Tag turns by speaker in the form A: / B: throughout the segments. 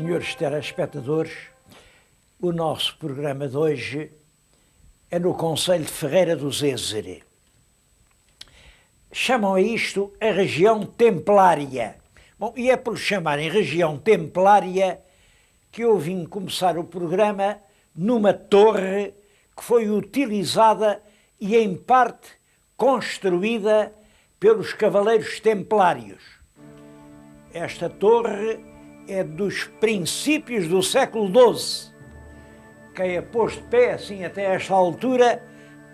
A: senhores telespectadores, o nosso programa de hoje é no concelho de Ferreira do Zézere. Chamam a isto a região templária. Bom, e é por chamarem região templária que eu vim começar o programa numa torre que foi utilizada e em parte construída pelos cavaleiros templários. Esta torre é dos princípios do século XII. Quem a pôs de pé assim até esta altura,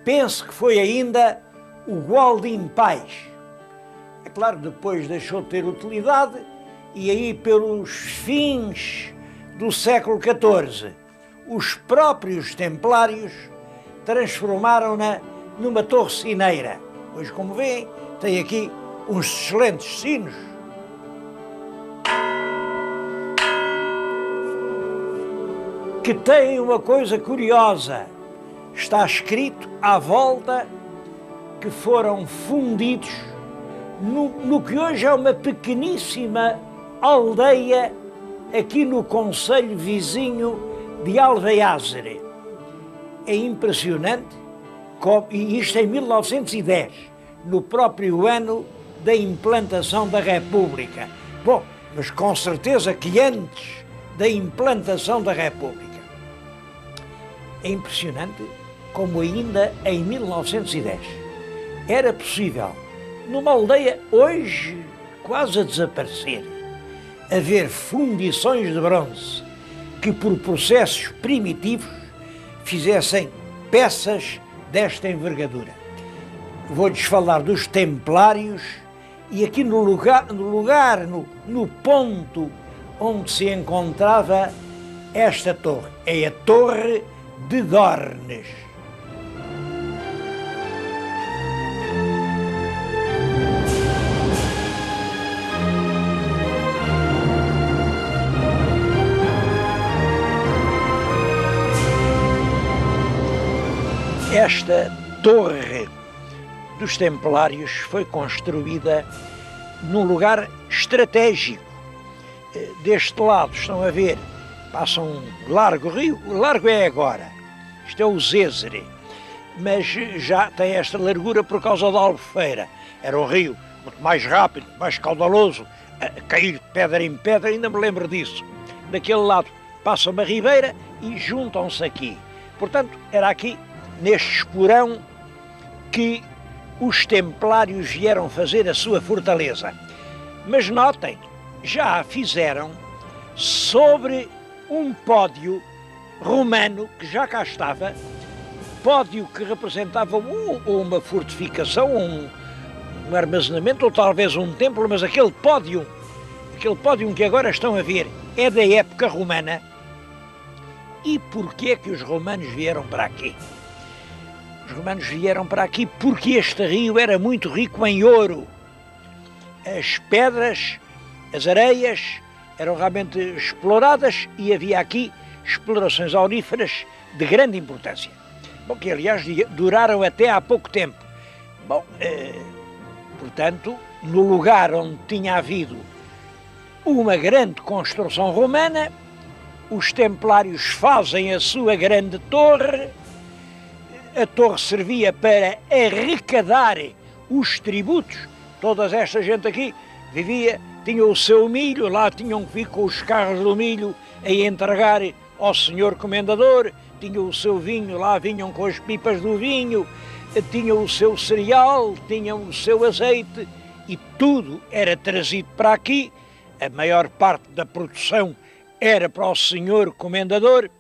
A: penso que foi ainda o Gualdim Pais. É claro, depois deixou de ter utilidade e aí pelos fins do século XIV, os próprios templários transformaram-na numa torre sineira. Hoje, como veem, tem aqui uns excelentes sinos. Que tem uma coisa curiosa. Está escrito à volta que foram fundidos no que hoje é uma pequeníssima aldeia aqui no concelho vizinho de Alveiazere. É impressionante, e isto em 1910, no próprio ano da implantação da República. Bom, mas com certeza que antes da implantação da República. É impressionante como ainda em 1910 era possível, numa aldeia hoje quase a desaparecer, haver fundições de bronze que por processos primitivos fizessem peças desta envergadura. Vou-lhes falar dos templários e aqui no ponto onde se encontrava esta torre. É a Torre de Dornes. Esta torre dos Templários foi construída num lugar estratégico. Deste lado estão a ver, passa um largo rio, o largo é agora, isto é o Zézere, mas já tem esta largura por causa da Albufeira. Era um rio muito mais rápido, mais caudaloso, a cair de pedra em pedra, ainda me lembro disso. Daquele lado passa uma ribeira e juntam-se aqui. Portanto, era aqui, neste esporão, que os templários vieram fazer a sua fortaleza. Mas notem, já a fizeram sobre um pódio romano que já cá estava, pódio que representava uma fortificação, um armazenamento ou talvez um templo, mas aquele pódio que agora estão a ver é da época romana. E porquê que os romanos vieram para aqui? Os romanos vieram para aqui porque este rio era muito rico em ouro. As pedras, as areias eram realmente exploradas e havia aqui explorações auríferas de grande importância. Bom, que aliás duraram até há pouco tempo. Bom, portanto, no lugar onde tinha havido uma grande construção romana, os templários fazem a sua grande torre. A torre servia para arrecadar os tributos. Toda esta gente aqui vivia, tinha o seu milho, lá tinham que vir com os carros do milho a entregar ao senhor comendador, tinham o seu vinho, lá vinham com as pipas do vinho, tinham o seu cereal, tinham o seu azeite e tudo era trazido para aqui. A maior parte da produção era para o senhor comendador.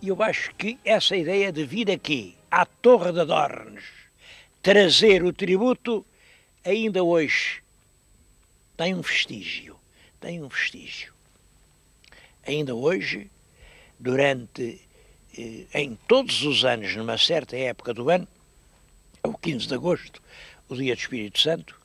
A: E eu acho que essa ideia de vir aqui, à Torre de Dornes, trazer o tributo, ainda hoje tem um vestígio. Ainda hoje, em todos os anos, numa certa época do ano, o 15 de agosto, o dia do Espírito Santo,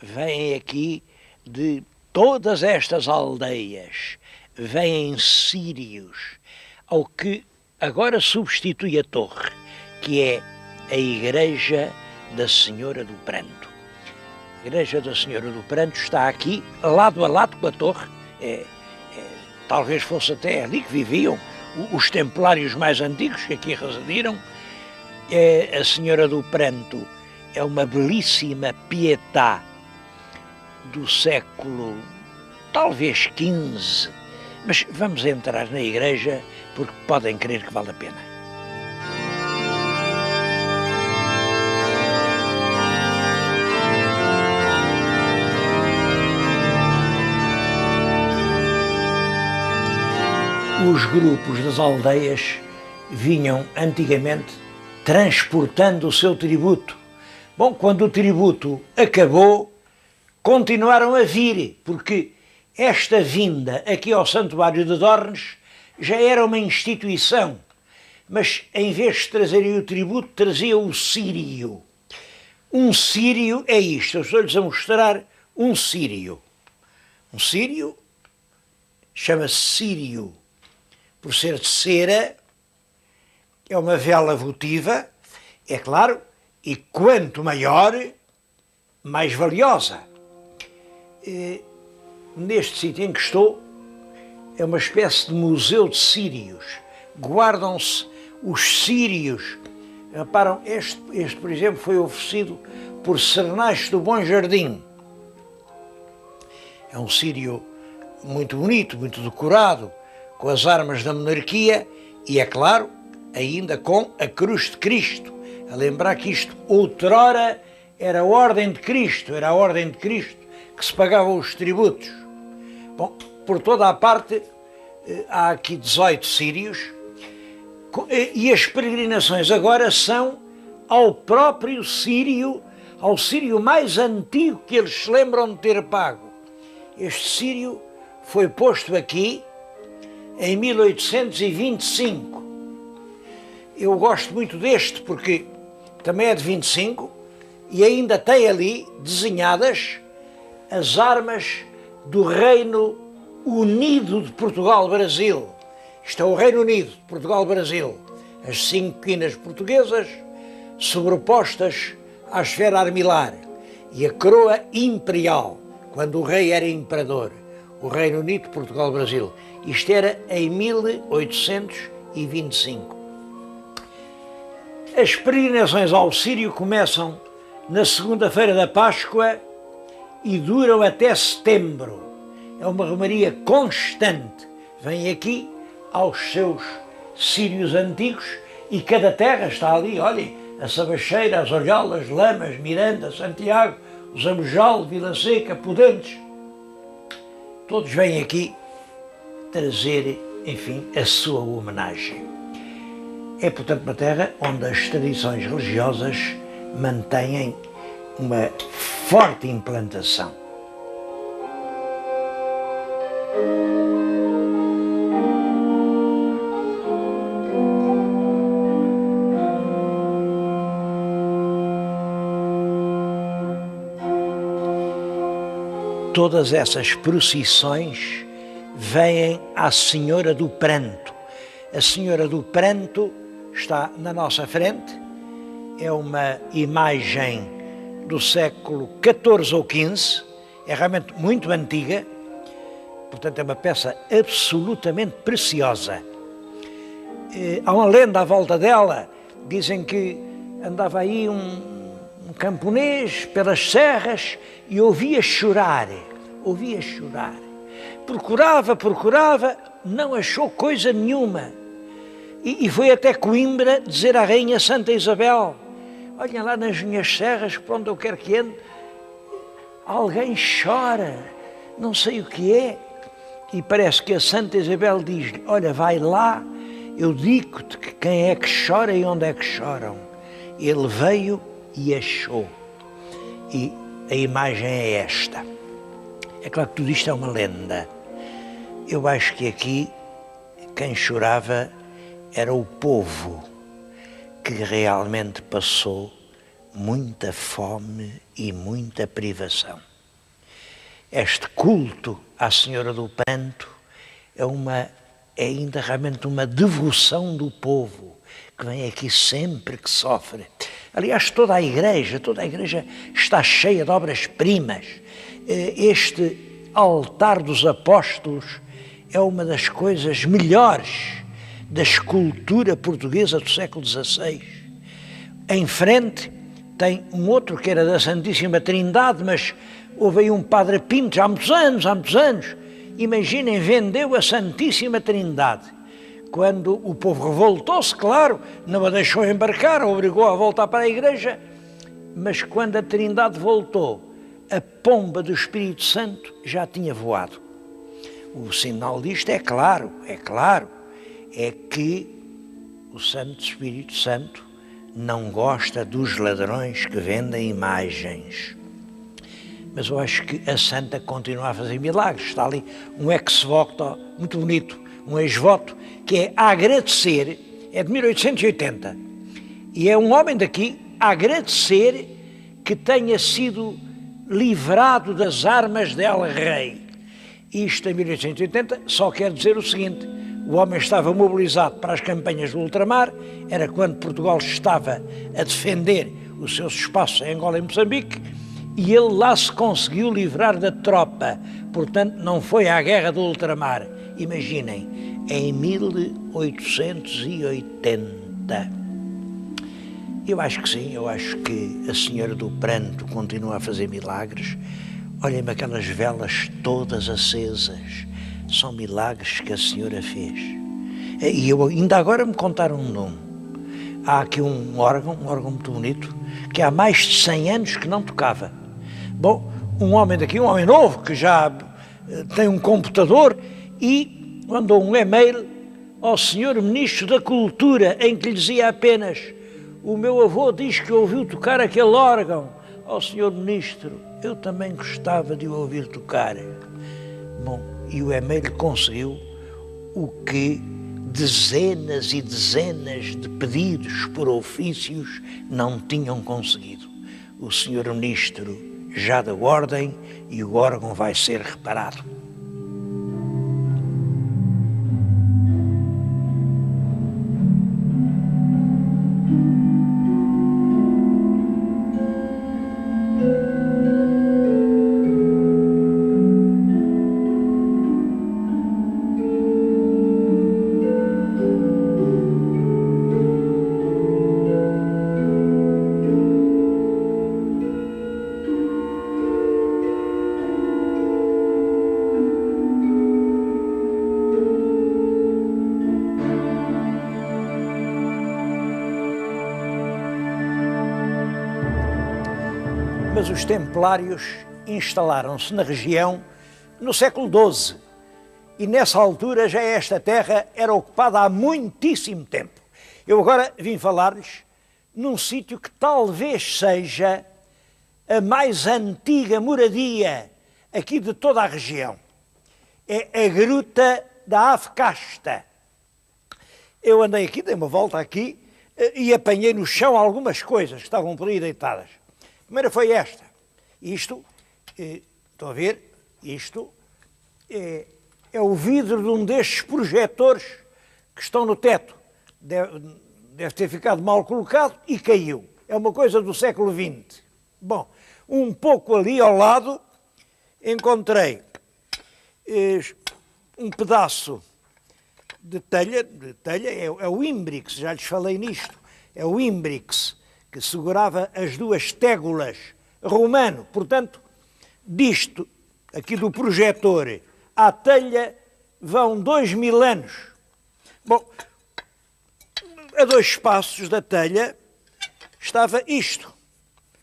A: vêm aqui de todas estas aldeias, vêm sírios, ao que agora substitui a torre, que é a Igreja da Senhora do Pranto. A Igreja da Senhora do Pranto está aqui, lado a lado com a torre, talvez fosse até ali que viviam os templários mais antigos que aqui residiram. A Senhora do Pranto é uma belíssima Pietà do século talvez XV, mas vamos entrar na igreja porque podem crer que vale a pena. Os grupos das aldeias vinham antigamente transportando o seu tributo. Bom, quando o tributo acabou, continuaram a vir, porque esta vinda aqui ao Santuário de Dornes já era uma instituição, mas em vez de trazerem o tributo, trazia o círio. Um círio é isto, eu estou-lhes a mostrar um círio. Um círio chama-se círio por ser de cera, é uma vela votiva, é claro, e quanto maior, mais valiosa. Neste sítio em que estou, é uma espécie de museu de círios. Guardam-se os círios. Reparam, este, por exemplo, foi oferecido por Sernacho do Bom Jardim. É um círio muito bonito, muito decorado, com as armas da monarquia e, é claro, ainda com a cruz de Cristo. A lembrar que isto, outrora, era a Ordem de Cristo, era a Ordem de Cristo que se pagavam os tributos. Bom, por toda a parte, há aqui 18 círios e as peregrinações agora são ao próprio círio, ao círio mais antigo que eles se lembram de ter pago. Este círio foi posto aqui em 1825. Eu gosto muito deste porque também é de 25 e ainda tem ali desenhadas as armas do Reino Unido de Portugal-Brasil. Isto é o Reino Unido de Portugal-Brasil. As 5 quinas portuguesas sobrepostas à esfera armilar e a coroa imperial, quando o rei era imperador. O Reino Unido de Portugal-Brasil. Isto era em 1825. As peregrinações ao Círio começam na segunda-feira da Páscoa e duram até setembro. É uma romaria constante. Vêm aqui aos seus círios antigos e cada terra está ali, olhem, a Sabacheira, as Olholas, Lamas, Miranda, Santiago, o Zamujal, Vila Seca, Pudentes. Todos vêm aqui trazer, enfim, a sua homenagem. É, portanto, uma terra onde as tradições religiosas mantêm uma forte implantação. Todas essas procissões vêm à Senhora do Pranto. A Senhora do Pranto está na nossa frente, é uma imagem do século XIV ou XV, é realmente muito antiga, portanto é uma peça absolutamente preciosa. Há uma lenda à volta dela, dizem que andava aí um camponês pelas serras e ouvia chorar. Procurava, não achou coisa nenhuma. E foi até Coimbra dizer à Rainha Santa Isabel: olhem lá nas minhas serras, por onde eu quero que ande, alguém chora, não sei o que é. E parece que a Santa Isabel diz-lhe: olha, vai lá, eu digo-te que quem é que chora e onde é que choram. Ele veio e achou. E a imagem é esta. É claro que tudo isto é uma lenda. Eu acho que aqui quem chorava era o povo que realmente passou muita fome e muita privação. Este culto à Senhora do Pranto é ainda realmente uma devoção do povo que vem aqui sempre que sofre. Aliás, toda a igreja está cheia de obras-primas. Este altar dos apóstolos é uma das coisas melhores da escultura portuguesa do século XVI. Em frente tem um outro que era da Santíssima Trindade, mas houve aí um Padre Pinto, há muitos anos, imaginem, vendeu a Santíssima Trindade. Quando o povo revoltou-se, claro, não a deixou embarcar, obrigou a voltar para a igreja, mas quando a Trindade voltou, a pomba do Espírito Santo já tinha voado. O sinal disto é claro, é que o Santo Espírito Santo não gosta dos ladrões que vendem imagens. Mas eu acho que a Santa continua a fazer milagres. Está ali um ex-voto muito bonito, um ex-voto, que é a agradecer, é de 1880, e é um homem daqui a agradecer que tenha sido livrado das armas de El Rei. Isto em 1880 só quer dizer o seguinte: o homem estava mobilizado para as campanhas do ultramar, era quando Portugal estava a defender os seus espaços em Angola e Moçambique, e ele lá se conseguiu livrar da tropa, portanto não foi à guerra do ultramar. Imaginem, em 1880. Eu acho que sim, eu acho que a Senhora do Pranto continua a fazer milagres. Olhem-me aquelas velas todas acesas, são milagres que a Senhora fez. E eu ainda agora me contaram um. Há aqui um órgão muito bonito, que há mais de 100 anos que não tocava. Bom, um homem daqui, um homem novo, que já tem um computador, e mandou um e-mail ao Senhor Ministro da Cultura, em que lhe dizia apenas: o meu avô diz que ouviu tocar aquele órgão. Ó Senhor Ministro, eu também gostava de o ouvir tocar. Bom, e o e-mail conseguiu o que dezenas e dezenas de pedidos por ofícios não tinham conseguido. O Senhor Ministro já deu ordem e o órgão vai ser reparado. Mas os templários instalaram-se na região no século XII e nessa altura já esta terra era ocupada há muitíssimo tempo. Eu agora vim falar-lhes num sítio que talvez seja a mais antiga moradia aqui de toda a região. É a Gruta da Ave Casta. Eu andei aqui, dei uma volta aqui e apanhei no chão algumas coisas que estavam por aí deitadas. A primeira foi esta. Isto, estão a ver, isto é o vidro de um destes projetores que estão no teto. Deve ter ficado mal colocado e caiu. É uma coisa do século XX. Bom, um pouco ali ao lado encontrei um pedaço de telha, é o Imbrix, já lhes falei nisto, é o Imbrix que segurava as duas tégulas, romano. Portanto, disto, aqui do projetor, à telha, vão 2000 anos. Bom, a 2 passos da telha estava isto.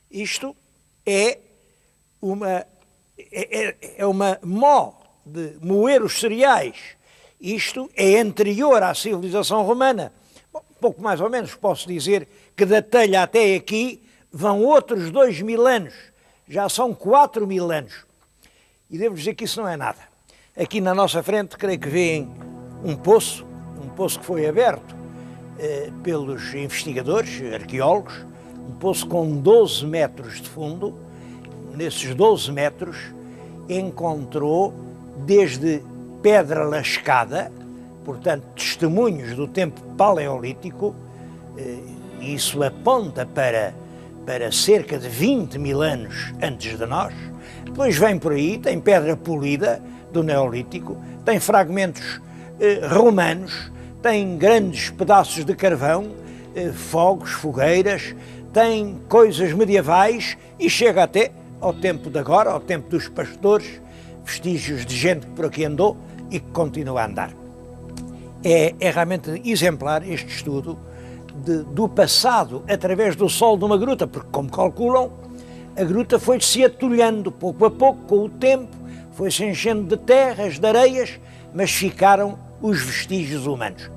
A: Isto é uma mó de moer os cereais. Isto é anterior à civilização romana. Bom, pouco mais ou menos posso dizer que da telha até aqui vão outros 2000 anos. Já são 4000 anos. E devo dizer que isso não é nada. Aqui na nossa frente, creio que veem um poço que foi aberto pelos investigadores, arqueólogos, um poço com 12 metros de fundo. Nesses 12 metros encontrou desde pedra lascada, portanto, testemunhos do tempo paleolítico, isso aponta para cerca de 20 mil anos antes de nós. Depois vem por aí, tem pedra polida, do Neolítico, tem fragmentos romanos, tem grandes pedaços de carvão, fogos, fogueiras, tem coisas medievais e chega até ao tempo de agora, ao tempo dos pastores, vestígios de gente que por aqui andou e que continua a andar. É realmente exemplar este estudo do passado através do solo de uma gruta, porque, como calculam, a gruta foi-se atulhando pouco a pouco, com o tempo, foi-se enchendo de terras, de areias, mas ficaram os vestígios humanos.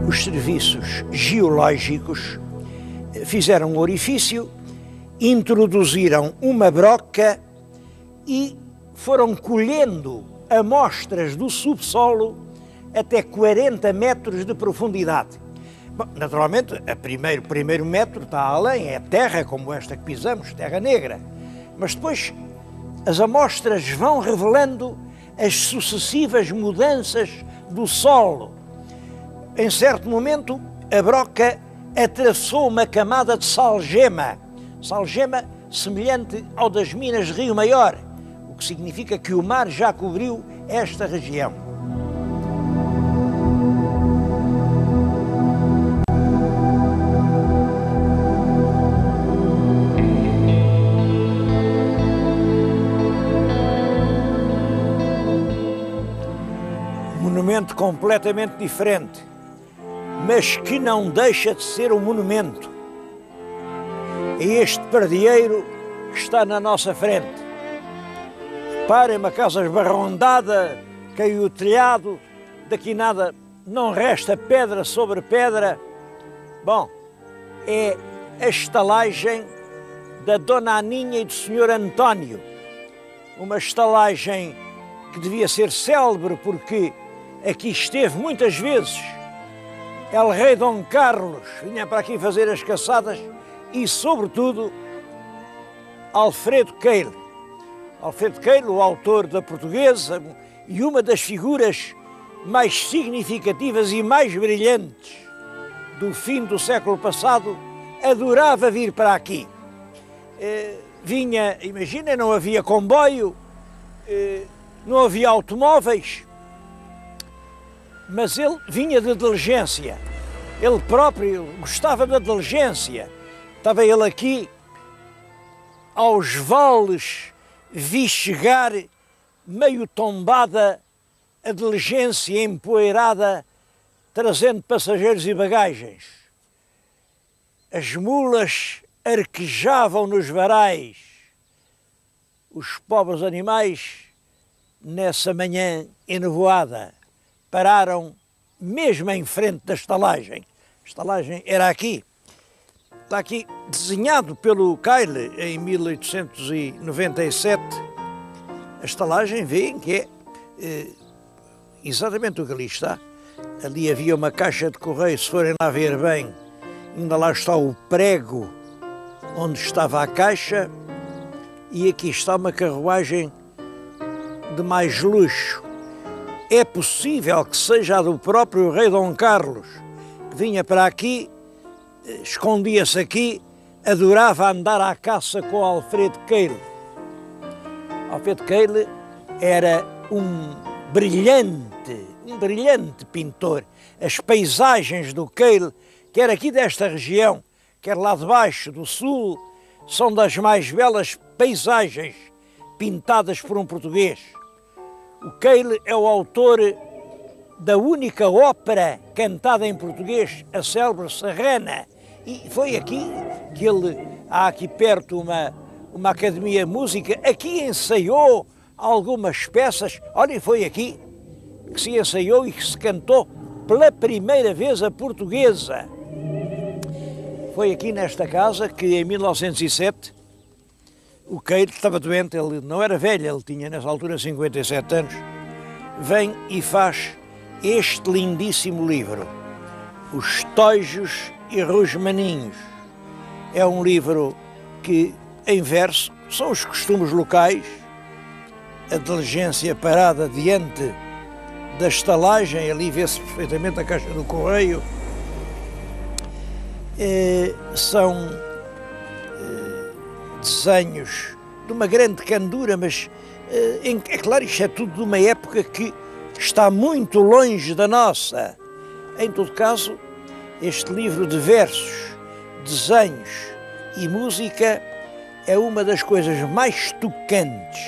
A: Os serviços geológicos fizeram um orifício, introduziram uma broca e foram colhendo amostras do subsolo até 40 metros de profundidade. Bom, naturalmente, o primeiro metro está além, é terra como esta que pisamos, terra negra. Mas depois as amostras vão revelando as sucessivas mudanças do solo. Em certo momento, a broca atravessou uma camada de salgema semelhante ao das minas de Rio Maior, o que significa que o mar já cobriu esta região. Um monumento completamente diferente, mas que não deixa de ser um monumento. É este pardieiro que está na nossa frente. Reparem, uma casa esbarrondada, caiu o telhado, daqui nada, não resta pedra sobre pedra. Bom, é a estalagem da Dona Aninha e do Senhor António. Uma estalagem que devia ser célebre porque aqui esteve muitas vezes El Rei Dom Carlos, vinha para aqui fazer as caçadas, e, sobretudo, Alfredo Keil. Alfredo Keil, o autor da Portuguesa, e uma das figuras mais significativas e mais brilhantes do fim do século passado, adorava vir para aqui. Vinha, imagina, não havia comboio, não havia automóveis, mas ele vinha de diligência. Ele próprio gostava da diligência. Estava ele aqui, aos vales, vi chegar, meio tombada, a diligência empoeirada, trazendo passageiros e bagagens. As mulas arquejavam nos varais. Os pobres animais, nessa manhã enevoada, pararam mesmo em frente da estalagem. A estalagem era aqui. Está aqui desenhado pelo Keil em 1897. A estalagem, veem que é exatamente o que ali está. Ali havia uma caixa de correio, se forem lá ver bem, ainda lá está o prego onde estava a caixa, e aqui está uma carruagem de mais luxo. É possível que seja a do próprio rei Dom Carlos, que vinha para aqui, escondia-se aqui, adorava andar à caça com Alfredo Keil. Alfredo Keil era um brilhante pintor. As paisagens do Keil, quer aqui desta região, quer lá de baixo, do sul, são das mais belas paisagens pintadas por um português. O Keil é o autor da única ópera cantada em português, a célebre Serrana. E foi aqui que ele, há aqui perto uma academia de música, aqui ensaiou algumas peças. Olhem, foi aqui que se ensaiou e que se cantou pela primeira vez a portuguesa. Foi aqui nesta casa que em 1907 o Keil estava doente, ele não era velho, ele tinha nessa altura 57 anos, vem e faz este lindíssimo livro, Os Tojos e Rosmaninhos. É um livro que, em verso, são os costumes locais, a diligência parada diante da estalagem, ali vê-se perfeitamente a caixa do correio, São desenhos de uma grande candura, mas é claro, isto é tudo de uma época que está muito longe da nossa. Em todo caso, este livro de versos, desenhos e música é uma das coisas mais tocantes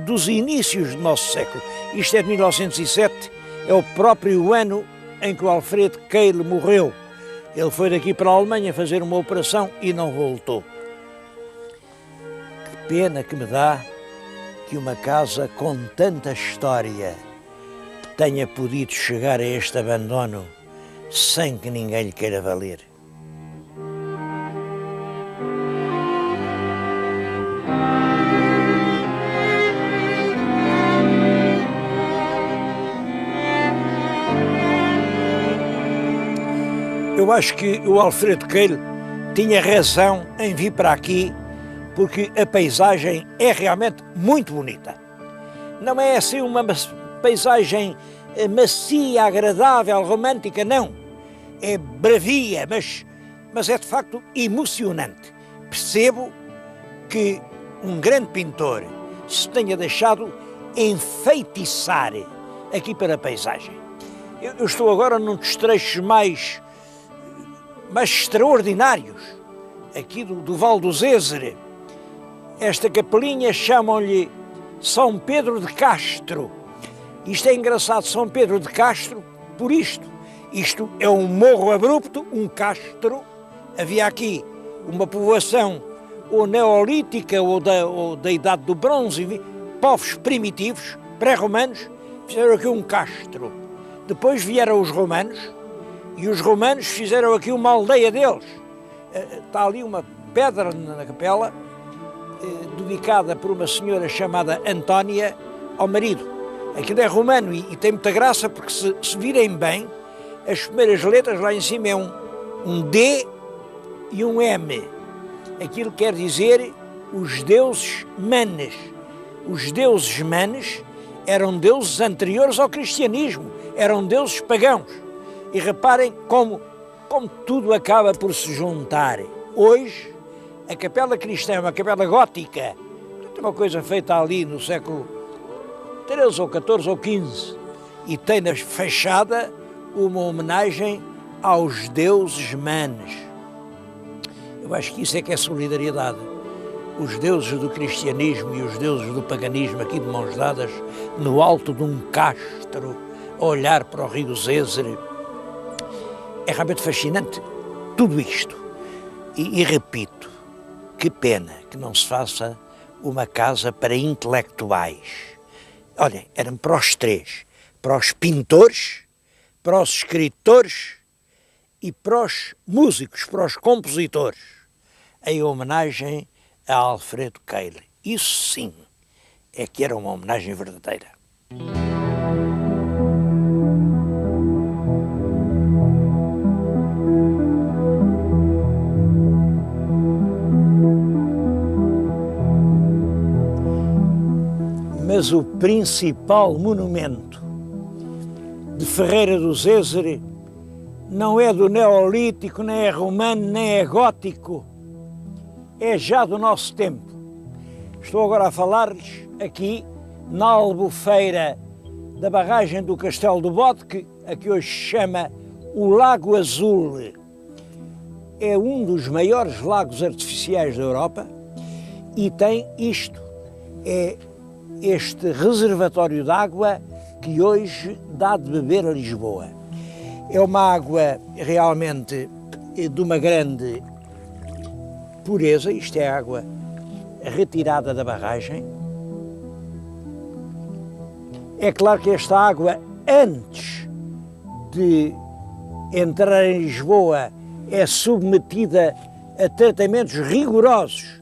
A: dos inícios do nosso século. Isto é de 1907, é o próprio ano em que o Alfred Keil morreu. Ele foi daqui para a Alemanha fazer uma operação e não voltou. Que pena que me dá que uma casa com tanta história tenha podido chegar a este abandono sem que ninguém lhe queira valer. Eu acho que o Alfred Keil tinha razão em vir para aqui, porque a paisagem é realmente muito bonita. Não é assim uma paisagem macia, agradável, romântica, não. É bravia, mas é de facto emocionante. Percebo que um grande pintor se tenha deixado enfeitiçar aqui pela paisagem. Eu estou agora num dos trechos mais extraordinários, aqui do Val do Zézere. Esta capelinha chamam-lhe São Pedro de Castro. Isto é engraçado, São Pedro de Castro, por isto. Isto é um morro abrupto, um castro. Havia aqui uma povoação ou neolítica ou da Idade do Bronze, povos primitivos, pré-romanos, fizeram aqui um castro. Depois vieram os romanos, e os romanos fizeram aqui uma aldeia deles. Está ali uma pedra na capela, dedicada por uma senhora chamada Antónia ao marido. Aquilo é romano e tem muita graça, porque se virem bem, as primeiras letras lá em cima é um D e um M. Aquilo quer dizer os deuses manes. Os deuses manes eram deuses anteriores ao cristianismo, eram deuses pagãos. E reparem como tudo acaba por se juntar. Hoje, a capela cristã é uma capela gótica, é uma coisa feita ali no século XIII ou XIV ou XV, e tem na fachada uma homenagem aos deuses manes. Eu acho que isso é que é solidariedade. Os deuses do cristianismo e os deuses do paganismo aqui de mãos dadas, no alto de um castro, a olhar para o rio Zézere. É realmente fascinante tudo isto. E repito, que pena que não se faça uma casa para intelectuais. Olhem, eram para os três, para os pintores, para os escritores e para os músicos, para os compositores, em homenagem a Alfred Keil. Isso sim é que era uma homenagem verdadeira. Mas o principal monumento de Ferreira do Zézere não é do Neolítico, nem é romano, nem é gótico, é já do nosso tempo. Estou agora a falar-lhes aqui na albufeira da barragem do Castelo do Bode, que aqui hoje se chama o Lago Azul. É um dos maiores lagos artificiais da Europa e tem isto, é este reservatório de água que hoje dá de beber a Lisboa. É uma água realmente de uma grande pureza, isto é água retirada da barragem. É claro que esta água, antes de entrar em Lisboa, é submetida a tratamentos rigorosos.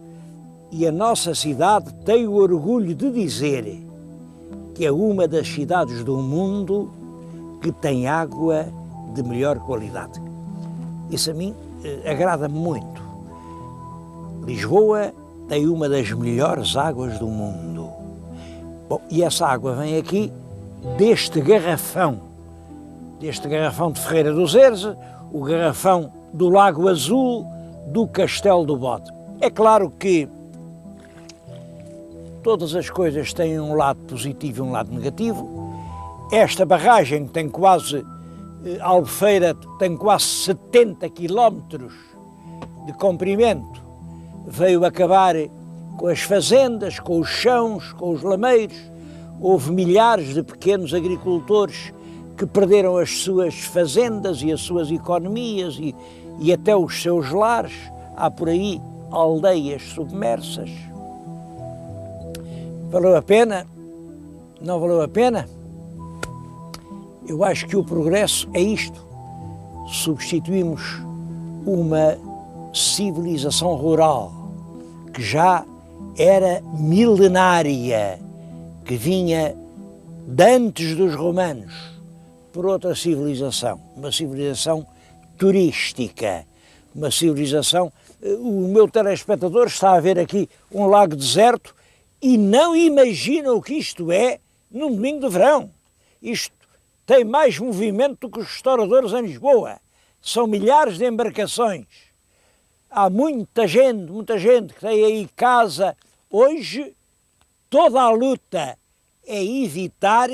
A: E a nossa cidade tem o orgulho de dizer que é uma das cidades do mundo que tem água de melhor qualidade. Isso a mim agrada-me muito. Lisboa tem uma das melhores águas do mundo. Bom, e essa água vem aqui deste garrafão de Ferreira do Zézere, o garrafão do Lago Azul do Castelo do Bode. É claro que todas as coisas têm um lado positivo e um lado negativo. Esta barragem tem quase, a Albufeira tem quase 70 quilómetros de comprimento, veio acabar com as fazendas, com os chãos, com os lameiros. Houve milhares de pequenos agricultores que perderam as suas fazendas e as suas economias e até os seus lares. Há por aí aldeias submersas. Valeu a pena? Não valeu a pena? Eu acho que o progresso é isto. Substituímos uma civilização rural que já era milenária, que vinha de antes dos romanos, por outra civilização, uma civilização turística, uma civilização... O meu telespectador está a ver aqui um lago deserto e não imagina o que isto é num domingo de verão. Isto tem mais movimento do que os restauradores em Lisboa. São milhares de embarcações. Há muita gente que tem aí casa. Hoje, toda a luta é evitar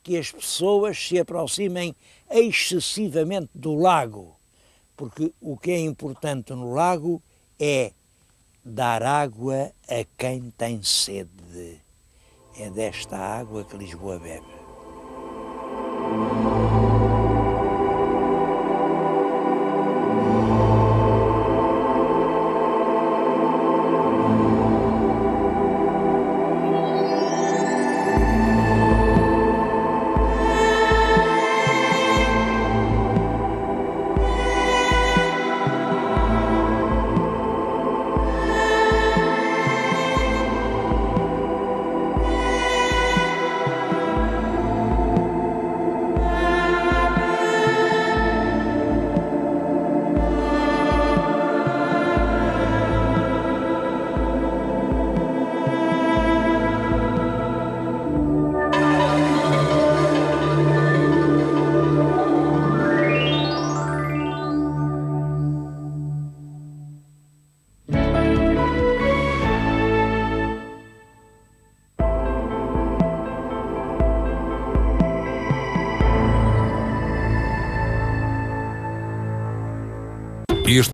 A: que as pessoas se aproximem excessivamente do lago, porque o que é importante no lago é dar água a quem tem sede. É desta água que Lisboa bebe.